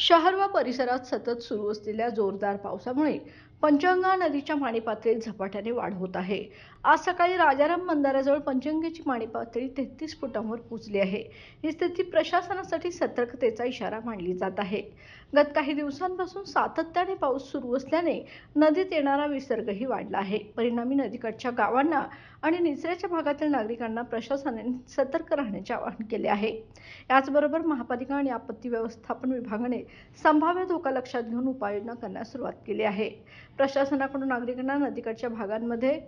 शहर व परिसरात सतत सुरू असलेल्या जोरदार पावसामुळे पंचगंगा नदीच्या पाणी पातळीत झपाट्याने वाढ होत आहे. आज सकाळी राजाराम बंधाऱ्याजवळ पंचगंगेची पाणी पातळी 33 फुटांवर पोहोचली आहे. ही स्थिती प्रशासनासाठी सतर्कतेचा इशारा मानली जात आहे. गत काही दिवसांपासून सातत्याने पाऊस सुरू असल्याने नदीत येणारा विसर्गही वाढला आहे. परिणामी नदीकाठच्या गावांना आणि निचऱ्याच्या भागातील नागरिकांना प्रशासनाने सतर्क राहण्याचे आवाहन केले आहे. याचबरोबर महापालिका आणि आपत्ती व्यवस्थापन विभागाने संभाव्य धोका लक्षात घेऊन उपाययोजना करण्यास सुरुवात केली आहे. प्रशासनाकडून नागरिकांना नदीकाठच्या भागांमध्ये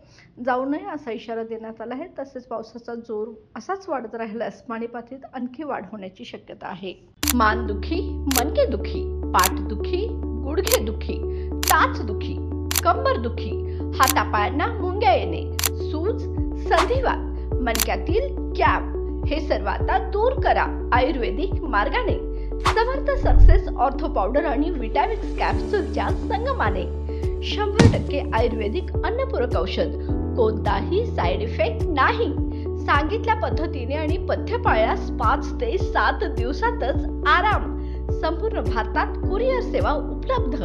जाऊ नये असा इशारा देण्यात आला आहे. तसेच पावसाचा जोर असाच वाढत राहिल्यास पाणी पातळीत आणखी वाढ होण्याची शक्यता आहे. मानदुखी, मणकेदुखी, पाठदुखी, गुडघेदुखी, टाचदुखी, कंबरदुखी, हातापायांना मुंग्या येणे, सूज, संधिवात, मणक्यातील कॅप हे सर्व आता दूर करा आयुर्वेदिक मार्गाने. समर्थ सक्सेस ऑर्थो पावडर आणि विटॅमिक्स कॅप्सूलच्या संगमाने 100% आयुर्वेदिक अन्नपूरक औषध. कोणताही साइड इफेक्ट नाही. सांगितल्या पद्धतीने आणि पथ्य पाळल्यास 5 ते 7 दिवसातच आराम. संपूर्ण भारतात कुरिअर सेवा उपलब्ध.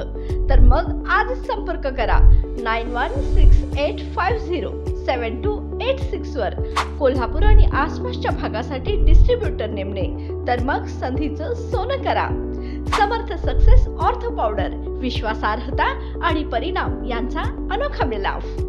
तर मग आज संपर्क करा 9168507286 वर. कोल्हापूर आणि आसपासच्या भागासाठी डिस्ट्रीब्युटर नेमणे. तर मग संधीचं सोनं करा. समर्थ सक्सेस ऑर्थो पावडर, विश्वासार्हता आणि परिणाम यांचा अनोखा मिलाफ.